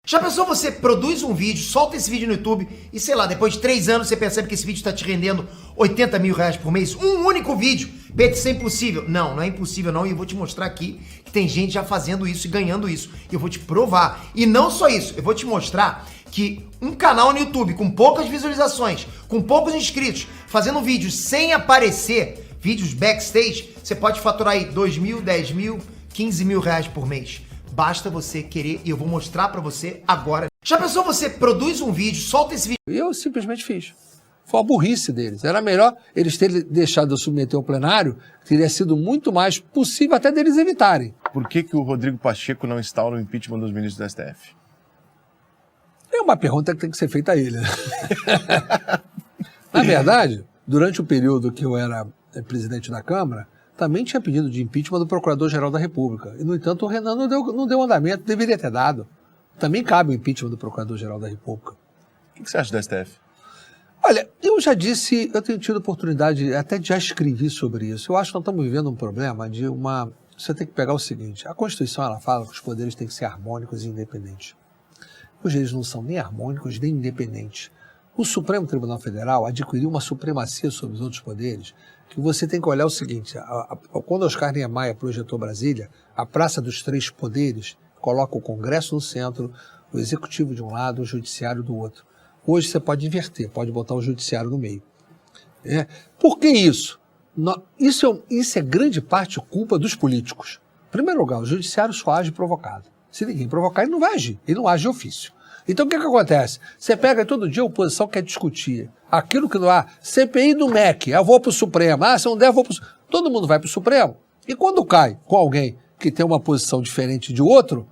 Já pensou você produz um vídeo, solta esse vídeo no YouTube e sei lá, depois de 3 anos você percebe que esse vídeo está te rendendo 80 mil reais por mês? Um único vídeo. Pedro, isso é impossível. Não, não é impossível não, e eu vou te mostrar aqui que tem gente já fazendo isso e ganhando isso. E eu vou te provar. E não só isso, eu vou te mostrar que um canal no YouTube com poucas visualizações, com poucos inscritos, fazendo vídeos sem aparecer, vídeos backstage, você pode faturar aí 2 mil, 10 mil, 15 mil reais por mês. Basta você querer e eu vou mostrar pra você agora. Já pensou você produz um vídeo, solta esse vídeo? E eu simplesmente fiz. Foi uma burrice deles. Era melhor eles terem deixado eu submeter ao plenário, teria sido muito mais possível até deles evitarem. Por que o Rodrigo Pacheco não instaura o impeachment dos ministros do STF? É uma pergunta que tem que ser feita a ele. Na verdade, durante o período que eu era presidente da Câmara, também tinha pedido de impeachment do Procurador-Geral da República. E, no entanto, o Renan não deu andamento, deveria ter dado. Também cabe o impeachment do Procurador-Geral da República. O que você acha do STF? Olha, eu já disse, eu tenho tido oportunidade, até já escrevi sobre isso. Eu acho que nós estamos vivendo um problema de uma... Você tem que pegar o seguinte, a Constituição ela fala que os poderes têm que ser harmônicos e independentes. Hoje eles não são nem harmônicos nem independentes. O Supremo Tribunal Federal adquiriu uma supremacia sobre os outros poderes, que você tem que olhar o seguinte, quando Oscar Niemeyer projetou Brasília, a Praça dos Três Poderes coloca o Congresso no centro, o Executivo de um lado, o Judiciário do outro. Hoje você pode inverter, pode botar o Judiciário no meio. Por que isso? Isso é grande parte culpa dos políticos. Em primeiro lugar, o Judiciário só age provocado. Se ninguém provocar, ele não vai agir, ele não age de ofício. Então o que acontece? Você pega todo dia a oposição quer discutir aquilo que não há. CPI do MEC, eu vou para o Supremo. Se não der, eu vou para o Supremo. Todo mundo vai para o Supremo. E quando cai com alguém que tem uma posição diferente de outro,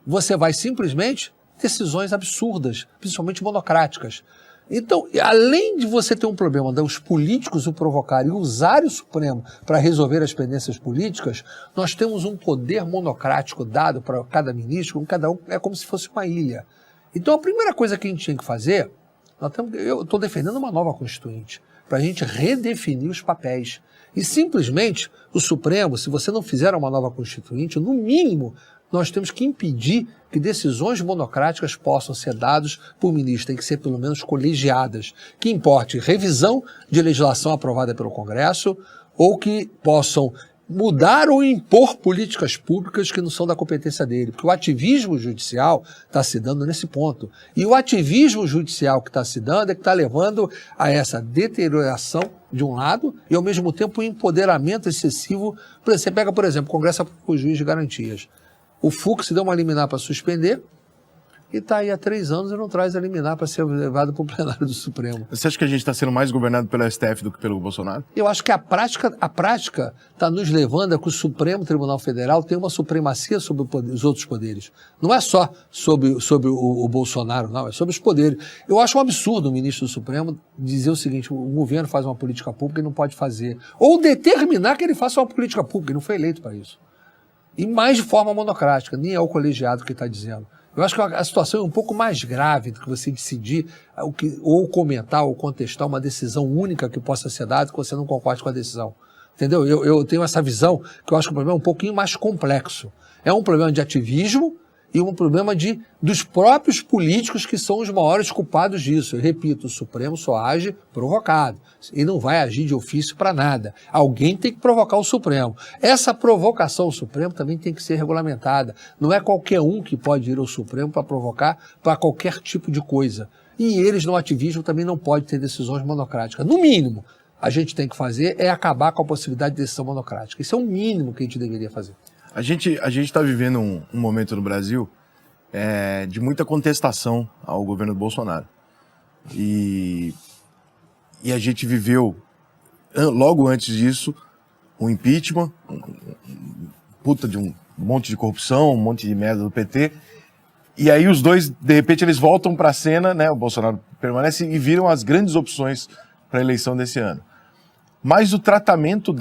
você vai simplesmente decisões absurdas, principalmente monocráticas. Então, além de você ter um problema dos políticos o provocarem e usarem o Supremo para resolver as pendências políticas, nós temos um poder monocrático dado para cada ministro, cada um é como se fosse uma ilha. Então, a primeira coisa que a gente tinha que fazer, eu estou defendendo uma nova Constituinte, para a gente redefinir os papéis. E simplesmente, o Supremo, se você não fizer uma nova Constituinte, no mínimo, nós temos que impedir que decisões monocráticas possam ser dadas por ministros, tem que ser pelo menos colegiadas, que importe revisão de legislação aprovada pelo Congresso, ou que possam mudar ou impor políticas públicas que não são da competência dele. Porque o ativismo judicial está se dando nesse ponto. E o ativismo judicial que está se dando é que está levando a essa deterioração de um lado e, ao mesmo tempo, um empoderamento excessivo. Você pega, por exemplo, o Congresso para o Juiz de Garantias. O Fux deu uma liminar para suspender e está aí há 3 anos e não traz a liminar para ser levado para o plenário do Supremo. Você acha que a gente está sendo mais governado pelo STF do que pelo Bolsonaro? Eu acho que a prática está nos levando a que o Supremo Tribunal Federal tem uma supremacia sobre os outros poderes. Não é só sobre o Bolsonaro, não, é sobre os poderes. Eu acho um absurdo o ministro do Supremo dizer o seguinte, o governo faz uma política pública e não pode fazer. Ou determinar que ele faça uma política pública, ele não foi eleito para isso. E mais de forma monocrática, nem é o colegiado que está dizendo. Eu acho que a situação é um pouco mais grave do que você decidir ou comentar ou contestar uma decisão única que possa ser dada que você não concorde com a decisão. Entendeu? Eu tenho essa visão que eu acho que o problema é um pouquinho mais complexo. É um problema de ativismo e um problema dos próprios políticos que são os maiores culpados disso. Eu repito, o Supremo só age provocado e não vai agir de ofício para nada. Alguém tem que provocar o Supremo. Essa provocação ao Supremo também tem que ser regulamentada. Não é qualquer um que pode ir ao Supremo para provocar para qualquer tipo de coisa. E eles, no ativismo, também não podem ter decisões monocráticas. No mínimo, a gente tem que fazer é acabar com a possibilidade de decisão monocrática. Isso é o mínimo que a gente deveria fazer. A gente está vivendo um momento no Brasil de muita contestação ao governo do Bolsonaro. E a gente viveu, logo antes disso, um impeachment, puta de um monte de corrupção, um monte de merda do PT. E aí os dois, de repente, eles voltam para a cena, né? O Bolsonaro permanece e viram as grandes opções para a eleição desse ano. Mas o tratamento